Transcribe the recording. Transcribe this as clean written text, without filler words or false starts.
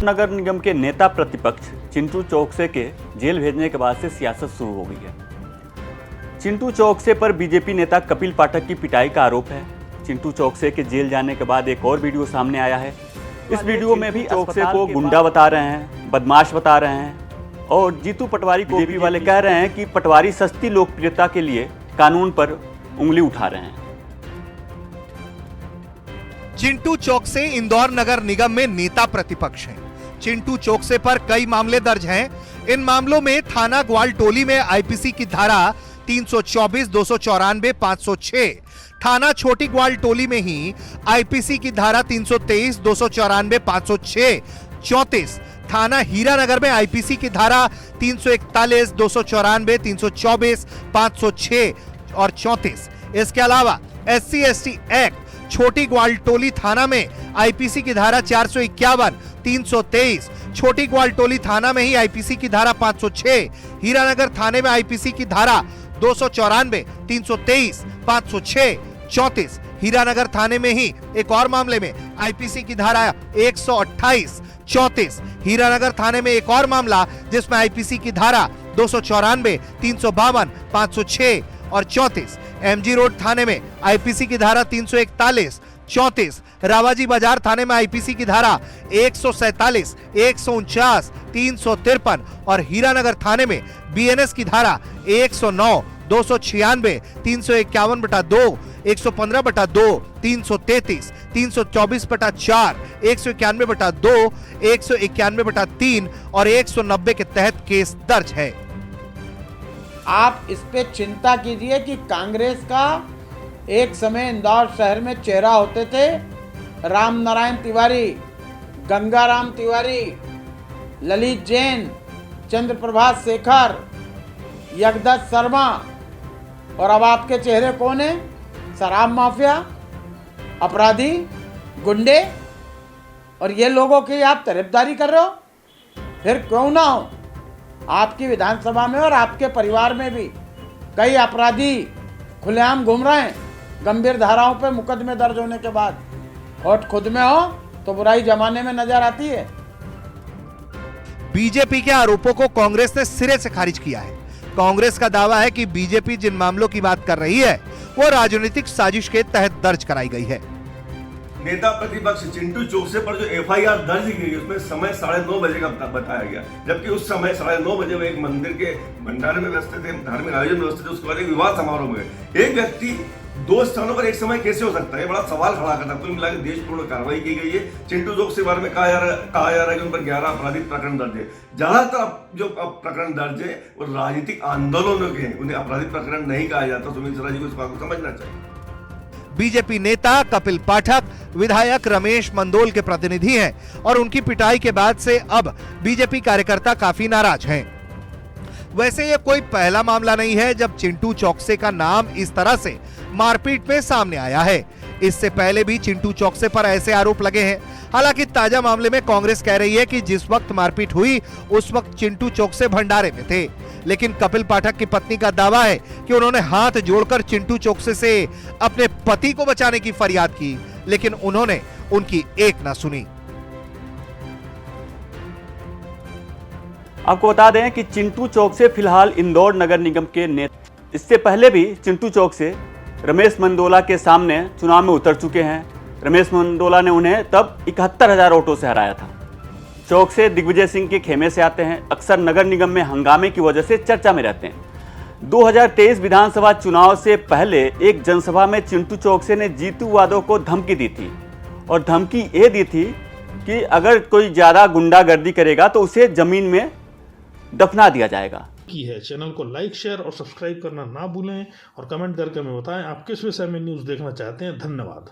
नगर निगम के नेता प्रतिपक्ष चिंटू चौकसे के जेल भेजने के बाद से सियासत शुरू हो गई है। चिंटू चौकसे पर बीजेपी नेता कपिल पाठक की पिटाई का आरोप है। चिंटू चौकसे के जेल जाने के बाद एक और वीडियो सामने आया है। इस वीडियो में भी चौकसे को गुंडा बता रहे हैं, बदमाश बता रहे हैं और जीतू पटवारी को बीजेपी वाले कह रहे हैं कि पटवारी सस्ती लोकप्रियता के लिए कानून पर उंगली उठा रहे हैं। चिंटू चौकसे इंदौर नगर निगम में नेता प्रतिपक्ष हैं। चिंटू चौकसे पर कई मामले दर्ज हैं। इन मामलों में थाना ग्वालटोली में आईपीसी की धारा 324, 294, 506, थाना छोटी ग्वालटोली में ही आईपीसी की धारा 323, 294, 506, 34, थाना हीरानगर में आईपीसी की धारा 341, 294, 324, 506 और 34। इसके अलावा SC/ST एक्ट छोटी ग्वालटोली थाना में आईपीसी की धारा 451, 323, छोटी ग्वालटोली थाना में ही आईपीसी की धारा 506, हीरानगर थाने में आईपीसी की धारा 294, 323, 506, 34, हीरानगर थाने में ही एक और मामले में आईपीसी की धारा 128, 34, हीरानगर थाने में एक और मामला जिसमें आईपीसी की धारा 294, 352, 506 और 34, MG रोड थाने में आईपीसी की धारा 341, 34, रावाजी बाजार थाने में आईपीसी की धारा 147, 149, 353 और हीरानगर थाने में BNS की धारा 109, 296, 351/2, 115/2, 333, 324/4, 191/2, 191/3 और 190 के तहत केस दर्ज है। आप इस पे चिंता कीजिए कि कांग्रेस का एक समय इंदौर शहर में चेहरा होते थे राम नारायण तिवारी, गंगाराम तिवारी, ललित जैन, चंद्रप्रभात शेखर, यज्ञदत्त शर्मा और अब आपके चेहरे कौन है? शराब माफिया, अपराधी, गुंडे। और ये लोगों की आप तरफदारी कर रहे हो। फिर क्यों ना हो, आपकी विधानसभा में और आपके परिवार में भी कई अपराधी खुलेआम घूम रहे हैं गंभीर धाराओं पे मुकदमे दर्ज होने के बाद। और खुद में हो तो बुराई जमाने में नजर आती है। बीजेपी के आरोपों को कांग्रेस ने सिरे से खारिज किया है। कांग्रेस का दावा है कि बीजेपी जिन मामलों की बात कर रही है वो राजनीतिक साजिश के तहत दर्ज कराई गई है। नेता प्रतिपक्ष चिंटू चौकसे पर जो FIR दर्ज की गई उसमें समय 9:30 बजे का बताया गया, जबकि उस समय 9:30 बजे वो एक मंदिर के भंडारे में व्यस्त थे, धार्मिक आयोजन में व्यस्त थे। उसके बाद एक विवाह समारोह में एक व्यक्ति 2 स्थानों पर एक समय कैसे हो सकता है, बड़ा सवाल खड़ा करता है। कुल मिलाकर देशपूर्ण कार्रवाई की गई है। चिंटू चौकसे के बारे में कहा जा रहा है कि उन पर 11 आपराधिक प्रकरण दर्ज है। ज्यादातर जो प्रकरण दर्ज है वो राजनीतिक आंदोलनों के हैं, उन्हें आपराधिक प्रकरण नहीं कहा जाता। सुमित सरा जी को इस बात को समझना चाहिए। बीजेपी नेता कपिल पाठक विधायक रमेश मंडोल के प्रतिनिधि हैं और उनकी पिटाई के बाद से अब बीजेपी कार्यकर्ता काफी नाराज हैं। वैसे ये कोई पहला मामला नहीं है जब चिंटू चौकसे का नाम इस तरह से मारपीट में सामने आया है। इससे पहले भी चिंटू चौकसे पर ऐसे आरोप लगे हैं। हालांकि ताजा मामले में कांग्रेस कह रही है कि जिस वक्त मारपीट हुई उस वक्त चिंटू चौकसे भंडारे में थे, लेकिन कपिल पाठक की पत्नी का दावा है कि उन्होंने हाथ जोड़कर चिंटू चौकसे से अपने पति को बचाने की फरियाद की, लेकिन उन्होंने उनकी एक ना सुनी। आपको बता दें कि चिंटू चौकसे फिलहाल इंदौर नगर निगम के नेता, इससे पहले भी चिंटू चौकसे रमेश मंडोला के सामने चुनाव में उतर चुके हैं। रमेश मंडोला ने उन्हें तब 71,000 वोटों से हराया था। चौकसे दिग्विजय सिंह के खेमे से आते हैं, अक्सर नगर निगम में हंगामे की वजह से चर्चा में रहते हैं। 2023 विधानसभा चुनाव से पहले एक जनसभा में चिंटू चौकसे ने जीतू यादव को धमकी दी थी और धमकी ये दी थी कि अगर कोई ज्यादा गुंडागर्दी करेगा तो उसे जमीन में दफना दिया जाएगा। चैनल को लाइक, शेयर और सब्सक्राइब करना ना भूलें और कमेंट करके हमें बताएं आप किस विषय में न्यूज़ देखना चाहते हैं। धन्यवाद।